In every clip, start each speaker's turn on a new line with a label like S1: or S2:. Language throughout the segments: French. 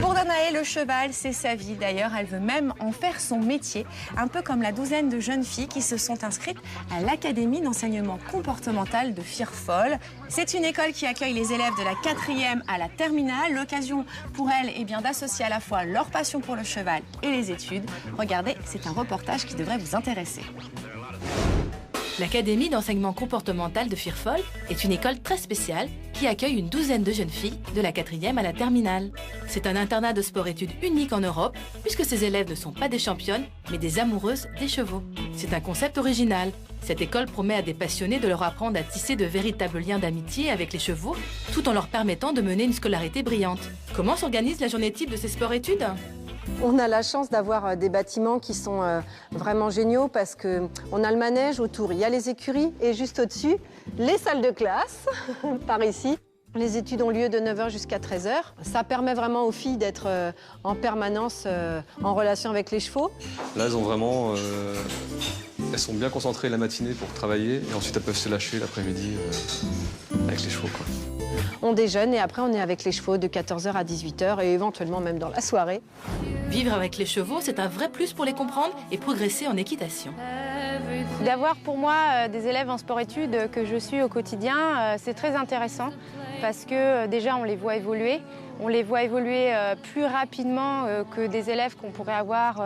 S1: Pour Danae, le cheval, c'est sa vie. D'ailleurs, elle veut même en faire son métier, un peu comme la douzaine de jeunes filles qui se sont inscrites à l'Académie d'enseignement comportemental de Firfol. C'est une école qui accueille les élèves de la 4e à la terminale. L'occasion pour elles est bien d'associer à la fois leur passion pour le cheval et les études. Regardez, c'est un reportage qui devrait vous intéresser.
S2: L'Académie d'enseignement comportemental de Firfol est une école très spéciale qui accueille une douzaine de jeunes filles de la 4e à la terminale. C'est un internat de sport-études unique en Europe puisque ces élèves ne sont pas des championnes mais des amoureuses des chevaux. C'est un concept original. Cette école promet à des passionnés de leur apprendre à tisser de véritables liens d'amitié avec les chevaux tout en leur permettant de mener une scolarité brillante. Comment s'organise la journée type de ces sport-études ?
S3: On a la chance d'avoir des bâtiments qui sont vraiment géniaux parce qu'on a le manège autour, il y a les écuries et juste au-dessus, les salles de classe, par ici. Les études ont lieu de 9h jusqu'à 13h. Ça permet vraiment aux filles d'être en permanence en relation avec les chevaux.
S4: Là, elles ont vraiment... elles sont bien concentrées la matinée pour travailler et ensuite elles peuvent se lâcher l'après-midi avec les chevaux, quoi.
S3: On déjeune et après on est avec les chevaux de 14h à 18h et éventuellement même dans la soirée.
S2: Vivre avec les chevaux, c'est un vrai plus pour les comprendre et progresser en équitation.
S5: D'avoir pour moi des élèves en sport-études que je suis au quotidien, c'est très intéressant parce que déjà on les voit évoluer. On les voit évoluer plus rapidement que des élèves qu'on pourrait avoir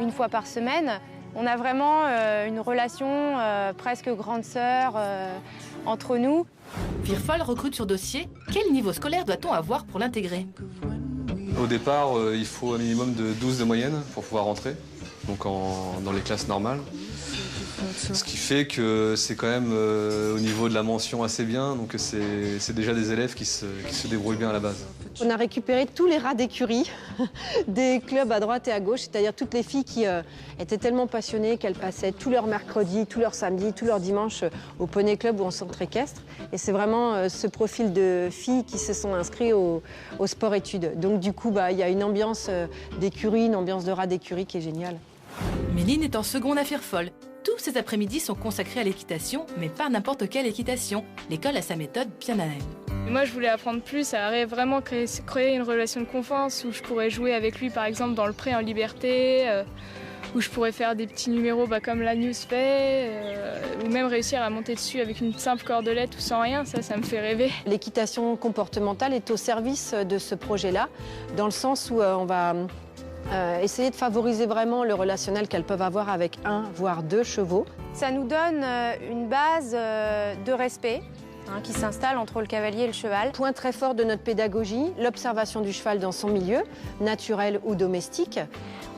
S5: une fois par semaine. On a vraiment une relation presque grande sœur entre nous.
S2: Firfol recrute sur dossier. Quel niveau scolaire doit-on avoir pour l'intégrer ?
S4: Au départ, il faut un minimum de 12 de moyenne pour pouvoir rentrer, donc dans les classes normales. Ce qui fait que c'est quand même au niveau de la mention assez bien, donc c'est déjà des élèves qui se débrouillent bien à la base.
S3: On a récupéré tous les rats d'écurie des clubs à droite et à gauche, c'est-à-dire toutes les filles qui étaient tellement passionnées qu'elles passaient tous leurs mercredis, tous leurs samedis, tous leurs dimanches au Poney Club ou en centre équestre. Et c'est vraiment ce profil de filles qui se sont inscrites au sport-études. Donc du coup, il y a une ambiance d'écurie, une ambiance de rats d'écurie qui est géniale.
S2: Méline est en seconde à Firfol. Tous ces après-midi sont consacrés à l'équitation, mais pas n'importe quelle équitation. L'école a sa méthode bien à elle.
S6: Moi, je voulais apprendre plus à vraiment créer une relation de confiance où je pourrais jouer avec lui, par exemple, dans le pré en liberté, où je pourrais faire des petits numéros comme la news fait, ou même réussir à monter dessus avec une simple cordelette ou sans rien. Ça me fait rêver.
S3: L'équitation comportementale est au service de ce projet-là, dans le sens où on va... essayer de favoriser vraiment le relationnel qu'elles peuvent avoir avec un, voire deux chevaux.
S5: Ça nous donne une base de respect qui s'installe entre le cavalier et le cheval.
S3: Point très fort de notre pédagogie, l'observation du cheval dans son milieu, naturel ou domestique.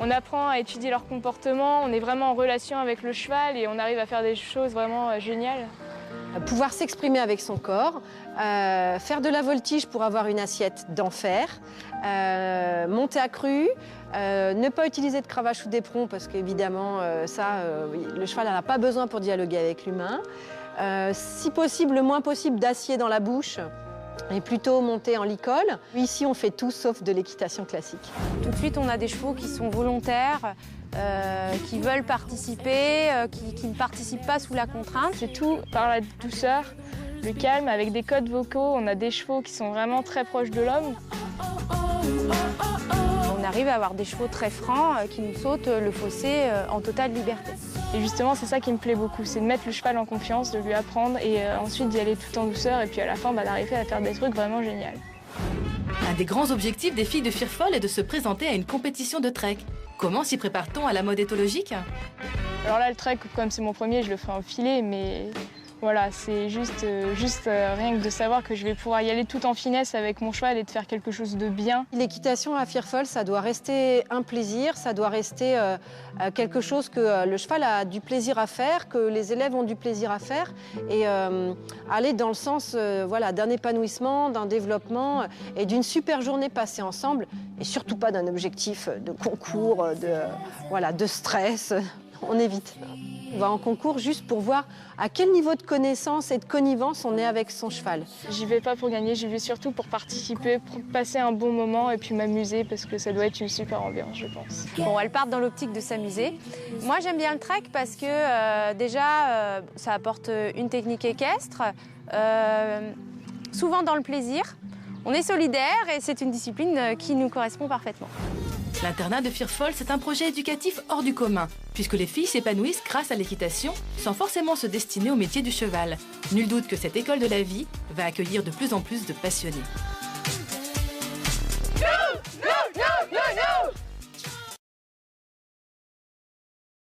S6: On apprend à étudier leur comportement, on est vraiment en relation avec le cheval et on arrive à faire des choses vraiment géniales.
S3: Pouvoir s'exprimer avec son corps, faire de la voltige pour avoir une assiette d'enfer, monter à cru, ne pas utiliser de cravache ou d'éperon parce qu'évidemment le cheval n'a pas besoin pour dialoguer avec l'humain. Si possible, le moins possible d'acier dans la bouche et plutôt monter en licol. Ici on fait tout sauf de l'équitation classique.
S5: Tout de suite on a des chevaux qui sont volontaires, qui veulent participer, qui ne participent pas sous la contrainte.
S6: C'est tout par la douceur, le calme, avec des codes vocaux. On a des chevaux qui sont vraiment très proches de l'homme.
S5: On arrive à avoir des chevaux très francs qui nous sautent le fossé en totale liberté.
S6: Et justement, c'est ça qui me plaît beaucoup, c'est de mettre le cheval en confiance, de lui apprendre et ensuite d'y aller tout en douceur et puis à la fin d'arriver à faire des trucs vraiment géniaux.
S2: Un des grands objectifs des filles de Firfol est de se présenter à une compétition de trek. Comment s'y prépare-t-on à la mode éthologique ?
S6: Alors là, le trek, comme c'est mon premier, je le ferai en filet, mais voilà, c'est juste rien que de savoir que je vais pouvoir y aller tout en finesse avec mon cheval et de faire quelque chose de bien.
S3: L'équitation à Firfol, ça doit rester un plaisir, ça doit rester quelque chose que le cheval a du plaisir à faire, que les élèves ont du plaisir à faire et aller dans le sens d'un épanouissement, d'un développement et d'une super journée passée ensemble et surtout pas d'un objectif de concours, de stress. On évite. On va en concours juste pour voir à quel niveau de connaissance et de connivence on est avec son cheval.
S6: J'y vais pas pour gagner, j'y vais surtout pour participer, pour passer un bon moment et puis m'amuser parce que ça doit être une super ambiance, je pense.
S5: Bon, elles partent dans l'optique de s'amuser. Moi, j'aime bien le trek parce que déjà, ça apporte une technique équestre, souvent dans le plaisir. On est solidaires et c'est une discipline qui nous correspond parfaitement.
S2: L'internat de Firfol, c'est un projet éducatif hors du commun, puisque les filles s'épanouissent grâce à l'équitation, sans forcément se destiner au métier du cheval. Nul doute que cette école de la vie va accueillir de plus en plus de passionnés.
S7: Go!